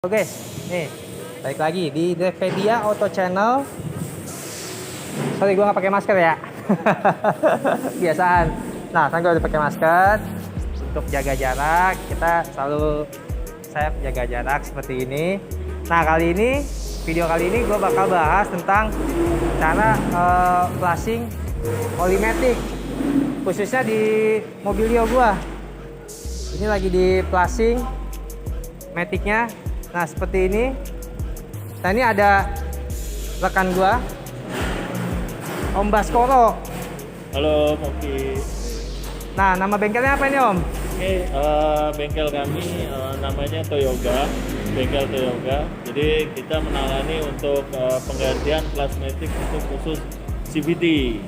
Oke, nih balik lagi di Devedia Auto Channel. Sorry, gue nggak pakai masker ya. Kebiasaan. Nah, kan gue udah pakai masker untuk jaga jarak. Kita selalu saya jaga jarak seperti ini. Nah, video kali ini gue bakal bahas tentang cara flashing oli matic, khususnya di Mobilio gue. Ini lagi di flashing maticnya. Nah, seperti ini. Nah, ini ada rekan gua, Om Baskoro. Halo, Moki. Nah, nama bengkelnya apa ini, Om? Oke, bengkel kami namanya Toyoga, bengkel Toyoga. Jadi kita menangani untuk penggantian plasmatic untuk khusus CVT.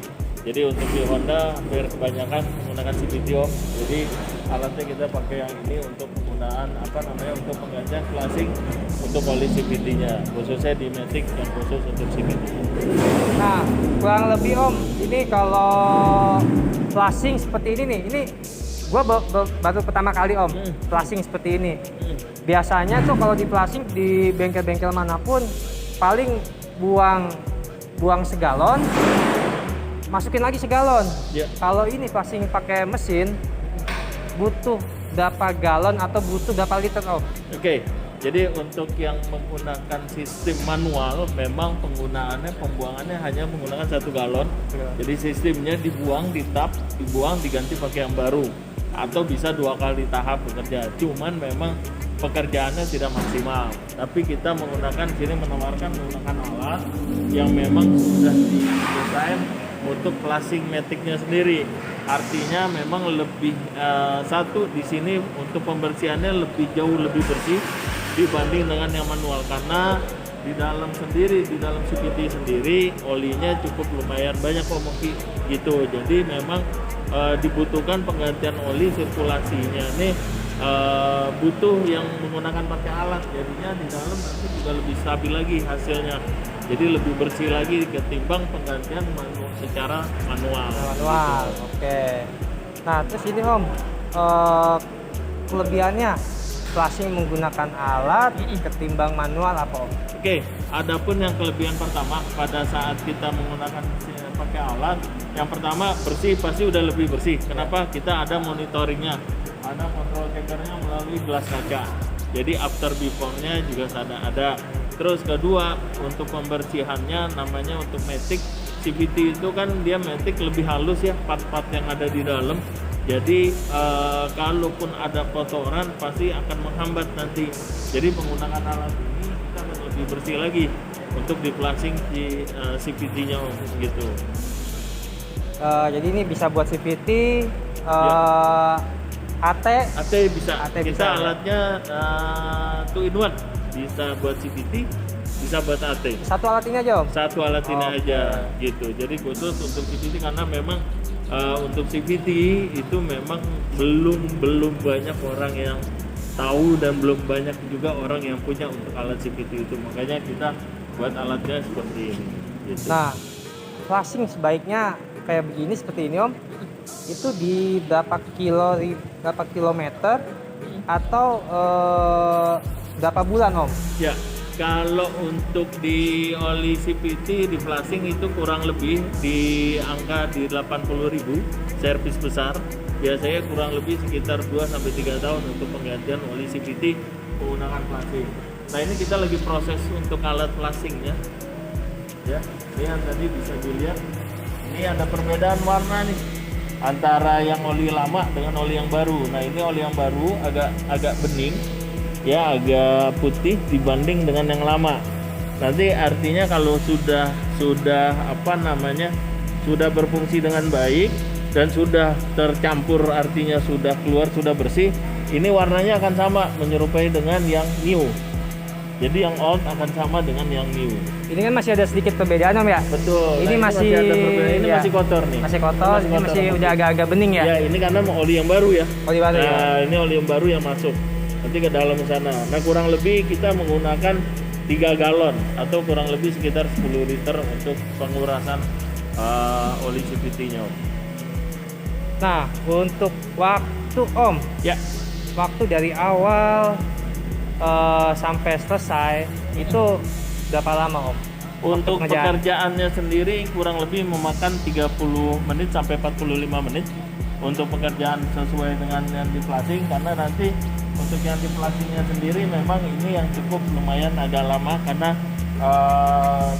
Jadi untuk di Honda hampir kebanyakan menggunakan CVT, Om. Jadi alatnya kita pakai yang ini untuk penggunaan untuk penggantian flashing untuk oli CVT-nya, khususnya di Matic yang khusus untuk CVT. Nah, kurang lebih, Om, ini kalau flashing seperti ini nih, ini gua baru pertama kali, Om, flashing seperti ini. Biasanya tuh kalau di flashing di bengkel-bengkel manapun paling buang segalon, masukin lagi segalon. Ya. Kalau ini flashing pakai mesin butuh berapa galon atau butuh berapa liter, Om? Oke, jadi untuk yang menggunakan sistem manual memang pembuangannya hanya menggunakan 1 galon. Jadi sistemnya dibuang, ditap, dibuang, diganti pakai yang baru, atau bisa 2 kali tahap bekerja. Cuman memang pekerjaannya tidak maksimal. Tapi kita menawarkan menggunakan alat yang memang sudah didesain untuk flashing maticnya sendiri. Artinya memang lebih satu di sini untuk pembersihannya jauh lebih bersih dibanding dengan yang manual, karena di dalam CVT sendiri olinya cukup lumayan banyak Moki gitu. Jadi memang dibutuhkan penggantian oli sirkulasinya nih, butuh yang menggunakan pakai alat, jadinya di dalam nanti juga lebih stabil lagi hasilnya. Jadi lebih bersih lagi ketimbang penggantian secara manual. Manual, gitu. Oke. Nah, terus ini, Om, kelebihannya flashing menggunakan alat ketimbang manual apa, Om? Oke, adapun yang kelebihan pertama pada saat kita menggunakan pakai alat, yang pertama bersih, pasti udah lebih bersih. Kenapa? Kita ada monitoringnya, ada control checkernya melalui gelas kaca. Jadi after before-nya juga ada. Terus kedua, untuk pembersihannya namanya untuk matic CVT itu kan dia matic lebih halus ya, part-part yang ada di dalam. Jadi kalaupun ada kotoran pasti akan menghambat nanti. Jadi penggunaan alat ini kita akan lebih bersih lagi untuk di flashing di CVT-nya gitu. Jadi ini bisa buat CVT, AT bisa. AT Kita bisa, alatnya 2-in-1. Bisa buat CVT, bisa buat AT. Satu alat ini aja, Om? Satu alat ini aja gitu. Jadi khusus untuk CVT, karena memang untuk CVT itu memang belum banyak orang yang tahu dan belum banyak juga orang yang punya untuk alat CVT itu. Makanya kita buat alatnya seperti ini gitu. Nah, flashing sebaiknya kayak begini, seperti ini, Om. Itu di berapa kilometer atau berapa bulan, Om? Ya, kalau untuk di oli CVT di flashing itu kurang lebih di angka di 80.000 servis besar. Biasanya kurang lebih sekitar 2-3 tahun untuk penggantian oli CVT menggunakan flashing. Nah, ini kita lagi proses untuk alat flashingnya. Ya, ini yang tadi bisa dilihat. Ini ada perbedaan warna nih antara yang oli lama dengan oli yang baru. Nah, ini oli yang baru agak bening. Ya, agak putih dibanding dengan yang lama. Nanti artinya kalau sudah berfungsi dengan baik dan sudah tercampur, artinya sudah keluar, sudah bersih, ini warnanya akan sama, menyerupai dengan yang new. Jadi yang old akan sama dengan yang new. Ini kan masih ada sedikit perbedaan, Om, ya? Betul. Ini nah, masih ada perbedaan. Ini ya, masih kotor nih. Masih kotor, ini masih udah agak-agak bening ya? Ya, ini karena oli yang baru ya. Oli baru ya. Nah, ini oli yang baru yang masuk nanti ke dalam sana. Nah, kurang lebih kita menggunakan 3 galon atau kurang lebih sekitar 10 liter untuk pengurasan oli CVT-nya, Om. Nah, untuk waktu, Om, Ya, waktu dari awal sampai selesai itu berapa lama Om? Untuk pengerjaan? pekerjaannya sendiri kurang lebih memakan 30 menit sampai 45 menit untuk pekerjaan sesuai dengan yang di flashing, karena nanti untuk yang di flashingnya sendiri memang ini yang cukup lumayan agak lama karena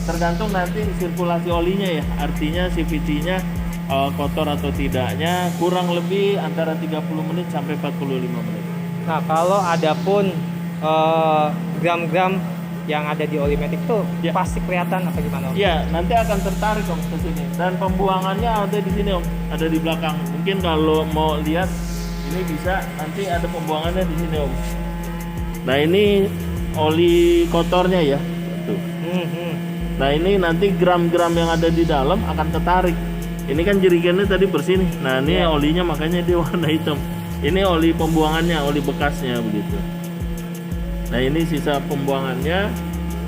tergantung nanti sirkulasi olinya ya, artinya CVT-nya kotor atau tidaknya, kurang lebih antara 30 menit sampai 45 menit. Nah, kalau ada pun gram-gram yang ada di oli matic itu Ya. pasti kelihatan apa gimana Om? Ya, nanti akan tertarik Om ke sini. Dan pembuangannya ada di sini Om, ada di belakang. Mungkin kalau mau lihat ini bisa, nanti ada pembuangannya di sini Om. Nah, ini oli kotornya ya. Tuh. Nah, ini nanti gram-gram yang ada di dalam akan tertarik. Ini kan jerigennya tadi bersih nih. Nah, ini olinya makanya dia warna hitam. Ini oli pembuangannya, oli bekasnya begitu. Nah, ini sisa pembuangannya.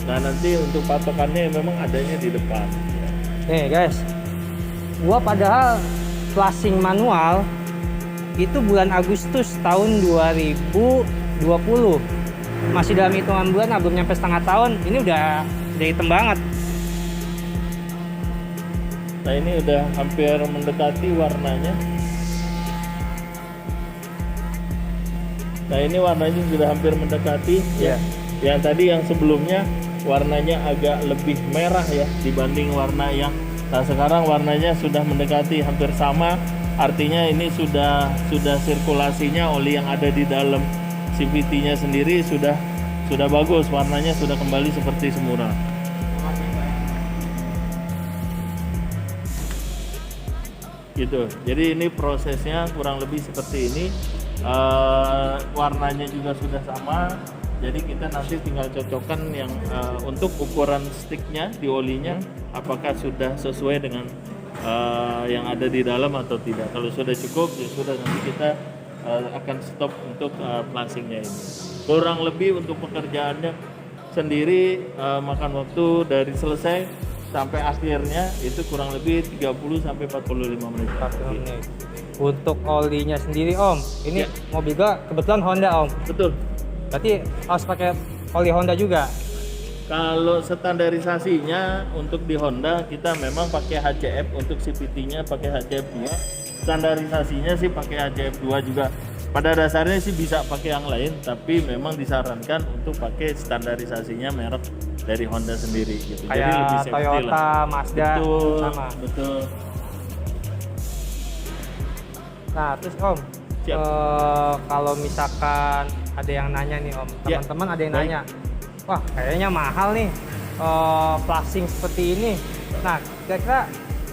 Nah, nanti untuk patokannya memang adanya di depan. Nih guys, gua padahal flashing manual itu bulan Agustus tahun 2020. Masih dalam hitungan bulan, nah, belum nyampe setengah tahun. Ini udah hitam banget. Nah, ini udah hampir mendekati warnanya. Nah, ini warnanya sudah hampir mendekati ya. Yang tadi yang sebelumnya warnanya agak lebih merah ya dibanding warna yang, nah sekarang warnanya sudah mendekati hampir sama. Artinya ini sudah sirkulasinya oli yang ada di dalam CVT-nya sendiri sudah bagus, warnanya sudah kembali seperti semula. Gitu. Jadi ini prosesnya kurang lebih seperti ini. Warnanya juga sudah sama. Jadi kita nanti tinggal cocokkan yang untuk ukuran sticknya di olinya, apakah sudah sesuai dengan yang ada di dalam atau tidak. Kalau sudah cukup, ya sudah, nanti kita akan stop untuk flashingnya ini. Kurang lebih untuk pekerjaannya sendiri makan waktu dari selesai sampai akhirnya itu kurang lebih 30 sampai 45 menit. 40 menit. Untuk olinya sendiri Om, ini mobil gua kebetulan Honda Om. Betul. Berarti harus pakai oli Honda juga. Kalau standarisasinya untuk di Honda kita memang pakai HCF, untuk CVT-nya pakai HCF 2. Standarisasinya sih pakai HCF 2 juga. Pada dasarnya sih bisa pakai yang lain, tapi memang disarankan untuk pakai standarisasinya merek dari Honda sendiri gitu. Jadi lebih Kayak safety Toyota, lah. Mazda Betul, sama. betul. Nah, terus Om, Siap. kalau misalkan ada yang nanya nih Om, Ya. teman-teman ada yang Baik. nanya, wah kayaknya mahal nih flashing seperti ini. Nah, kira-kira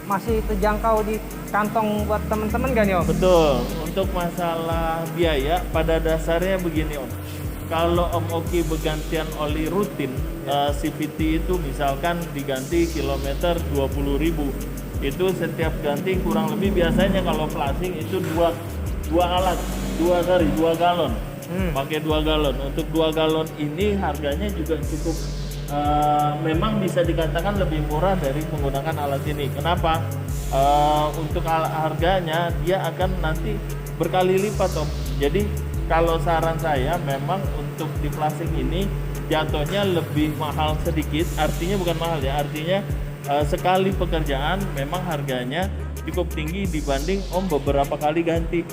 masih terjangkau di kantong buat teman-teman gak nih Om? Betul. Untuk masalah biaya pada dasarnya begini Om. Kalau Om Oki bergantian oli rutin, CVT itu misalkan diganti kilometer 20.000, itu setiap ganti kurang lebih biasanya kalau flashing itu dua galon. Pakai 2 galon. Untuk 2 galon ini harganya juga cukup memang bisa dikatakan lebih murah dari menggunakan alat ini. Kenapa? Untuk harganya dia akan nanti berkali lipat Om. Jadi kalau saran saya memang untuk di flashing ini jatuhnya lebih mahal sedikit. Artinya bukan mahal ya, artinya sekali pekerjaan memang harganya cukup tinggi dibanding Om beberapa kali ganti.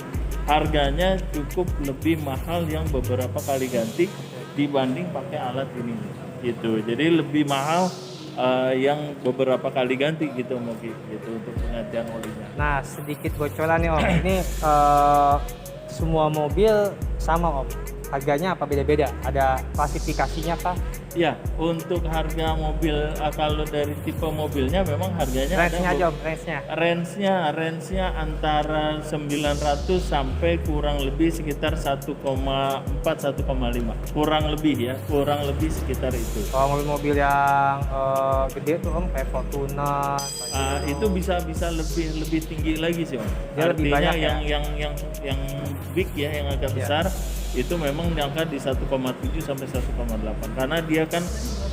Harganya cukup lebih mahal yang beberapa kali ganti dibanding pakai alat ini gitu. Jadi lebih mahal yang beberapa kali ganti gitu mungkin gitu untuk penggantian olinya. Nah, sedikit bocoran nih Om, ini semua mobil sama Om, harganya apa beda-beda? Ada klasifikasinya kah? Ya, untuk harga mobil kalau dari tipe mobilnya memang harganya Range-nya aja ada Om, range-nya. range-nya antara 900 sampai kurang lebih sekitar 1,4 1,5. Kurang lebih sekitar itu. Kalau mobil-mobil yang gede tuh Om, kayak Fortuner, Itu bisa lebih tinggi lagi sih Om. Dia lebih Artinya banyak yang big ya, yang agak besar itu memang diangkat di 1,7 sampai 1,8 karena dia kan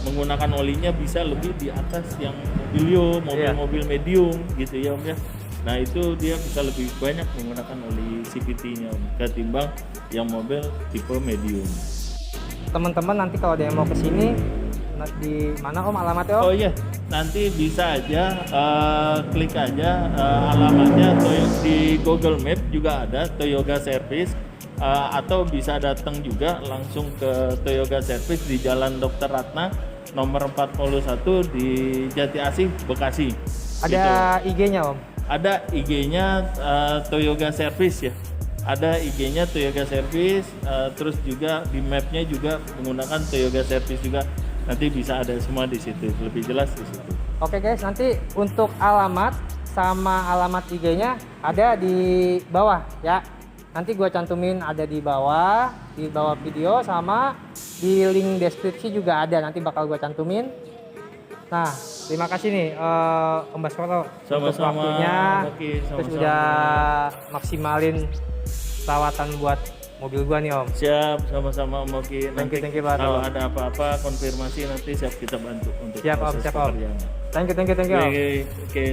menggunakan olinya bisa lebih di atas yang mobilio, mobil-mobil medium gitu ya Om ya. Nah itu dia bisa lebih banyak menggunakan oli CVT-nya Om ketimbang yang mobil tipe medium. teman-teman nanti kalau ada yang mau kesini, di mana Om alamatnya Om? Oh iya, nanti bisa aja klik aja alamatnya di Google Map juga ada Toyoga Service, atau bisa datang juga langsung ke Toyoga Service di Jalan Dr. Ratna nomor 41 di Jati Asih, Bekasi. Ada IG-nya Om? Ada IG-nya Toyoga Service ya. Ada IG-nya Toyoga Service, terus juga di map-nya juga menggunakan Toyoga Service juga. Nanti bisa ada semua di situ, lebih jelas di situ. Oke guys, nanti untuk alamat sama alamat IG-nya ada di bawah ya. Nanti gue cantumin ada di bawah video sama di link deskripsi juga ada. Nanti bakal gue cantumin. Nah, terima kasih nih Om Baskoro untuk Sama-sama, waktunya. Oke, Terus sama-sama. udah maksimalin perawatan buat mobil gua nih Om. Siap, sama-sama Om Oki. Thank Nanti you, Pak. kalau ada apa-apa konfirmasi nanti siap kita bantu untuk Siap, Om, proses siap, Om. pekerjaan. Thank you Om. Oke.